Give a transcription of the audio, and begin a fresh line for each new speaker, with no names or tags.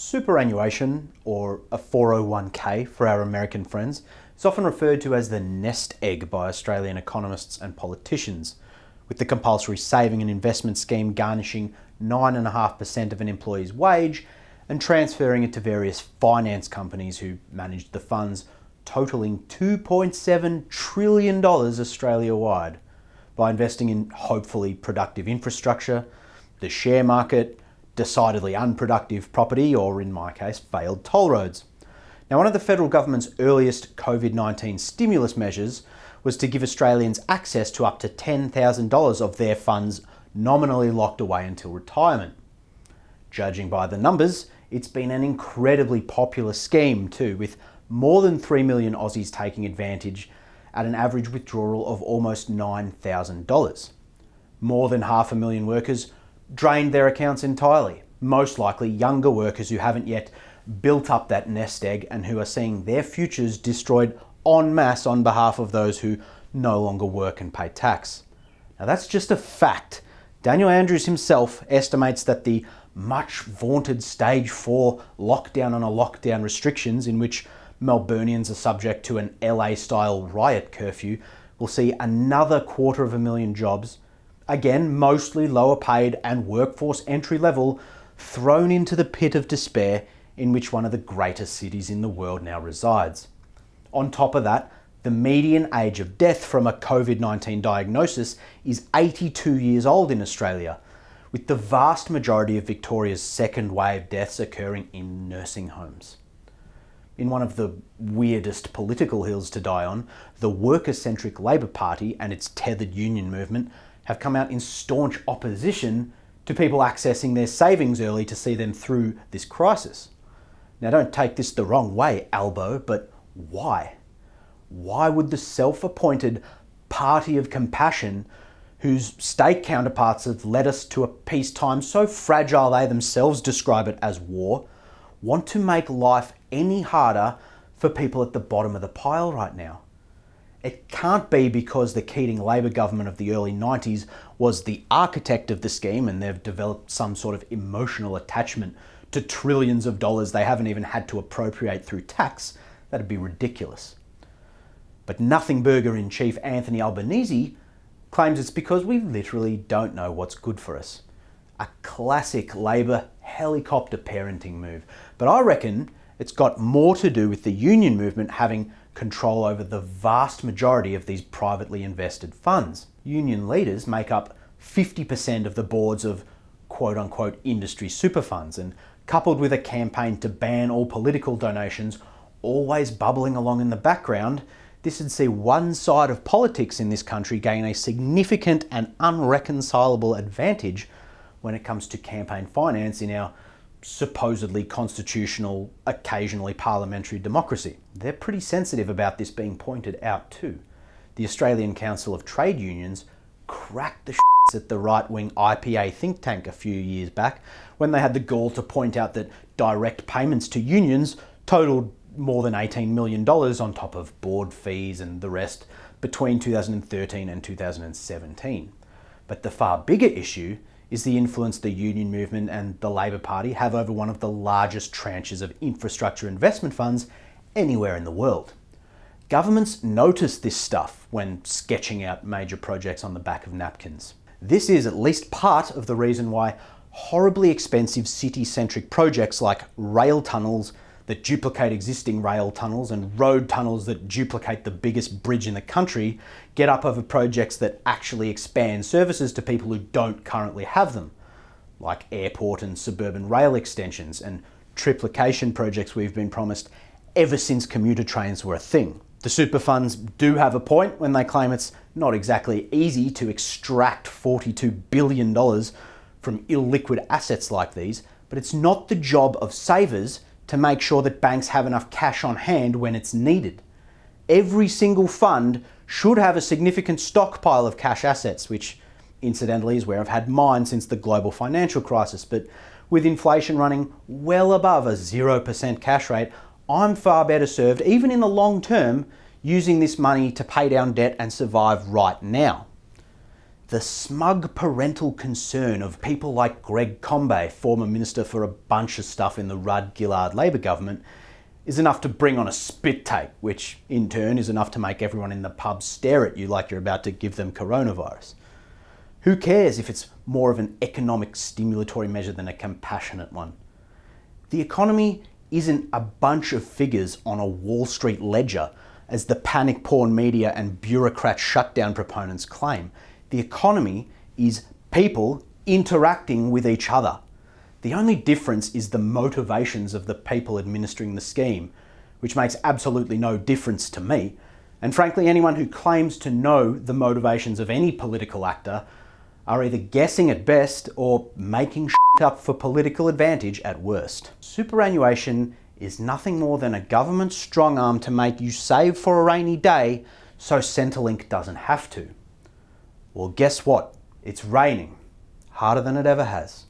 Superannuation, or a 401k for our American friends, is often referred to as the nest egg by Australian economists and politicians, with the compulsory saving and investment scheme garnishing 9.5% of an employee's wage and transferring it to various finance companies who managed the funds, totalling $2.7 trillion Australia-wide, by investing in hopefully productive infrastructure, the share market, decidedly unproductive property, or in my case, failed toll roads. Now, one of the federal government's earliest COVID-19 stimulus measures was to give Australians access to up to $10,000 of their funds nominally locked away until retirement. Judging by the numbers, it's been an incredibly popular scheme too, with more than 3 million Aussies taking advantage at an average withdrawal of almost $9,000. More than 500,000 workers drained their accounts entirely, most likely younger workers who haven't yet built up that nest egg and who are seeing their futures destroyed en masse on behalf of those who no longer work and pay tax. Now that's just a fact. Daniel Andrews himself estimates that the much vaunted stage 4 lockdown on a lockdown restrictions, in which Melburnians are subject to an LA-style riot curfew, will see another 250,000 jobs, again mostly lower paid and workforce entry level, thrown into the pit of despair in which one of the greatest cities in the world now resides. On top of that, the median age of death from a COVID-19 diagnosis is 82 years old in Australia, with the vast majority of Victoria's second wave deaths occurring in nursing homes. In one of the weirdest political hills to die on, the worker-centric Labor Party and its tethered union movement have come out in staunch opposition to people accessing their savings early to see them through this crisis. Now, don't take this the wrong way, Albo, but why? Why would the self-appointed party of compassion, whose state counterparts have led us to a peacetime so fragile they themselves describe it as war, want to make life any harder for people at the bottom of the pile right now? It can't be because the Keating Labor government of the early 90s was the architect of the scheme and they've developed some sort of emotional attachment to trillions of dollars they haven't even had to appropriate through tax. That'd be ridiculous. But Nothing Burger in Chief Anthony Albanese claims it's because we literally don't know what's good for us. A classic Labor helicopter parenting move. But I reckon it's got more to do with the union movement having control over the vast majority of these privately invested funds. Union leaders make up 50% of the boards of quote-unquote industry super funds, and coupled with a campaign to ban all political donations always bubbling along in the background, this would see one side of politics in this country gain a significant and unreconcilable advantage when it comes to campaign finance in our supposedly constitutional, occasionally parliamentary democracy. They're pretty sensitive about this being pointed out too. The Australian Council of Trade Unions cracked the shits at the right-wing IPA think tank a few years back when they had the gall to point out that direct payments to unions totaled more than $18 million on top of board fees and the rest between 2013 and 2017. But the far bigger issue is the influence the union movement and the Labor Party have over one of the largest tranches of infrastructure investment funds anywhere in the world. Governments notice this stuff when sketching out major projects on the back of napkins. This is at least part of the reason why horribly expensive city-centric projects like rail tunnels that duplicate existing rail tunnels and road tunnels that duplicate the biggest bridge in the country get up over projects that actually expand services to people who don't currently have them, like airport and suburban rail extensions and triplication projects we've been promised ever since commuter trains were a thing. The super funds do have a point when they claim it's not exactly easy to extract $42 billion from illiquid assets like these, but it's not the job of savers to make sure that banks have enough cash on hand when it's needed. Every single fund should have a significant stockpile of cash assets, which incidentally is where I've had mine since the global financial crisis. But with inflation running well above a 0% cash rate, I'm far better served, even in the long term, using this money to pay down debt and survive right now. The smug parental concern of people like Greg Combet, former Minister for a bunch of stuff in the Rudd-Gillard Labor government, is enough to bring on a spit take, which in turn is enough to make everyone in the pub stare at you like you're about to give them coronavirus. Who cares if it's more of an economic stimulatory measure than a compassionate one? The economy isn't a bunch of figures on a Wall Street ledger, as the panic porn media and bureaucrat shutdown proponents claim. The economy is people interacting with each other. The only difference is the motivations of the people administering the scheme, which makes absolutely no difference to me. And frankly, anyone who claims to know the motivations of any political actor are either guessing at best or making shit up for political advantage at worst. Superannuation is nothing more than a government strong arm to make you save for a rainy day so Centrelink doesn't have to. Well, guess what? It's raining harder than it ever has.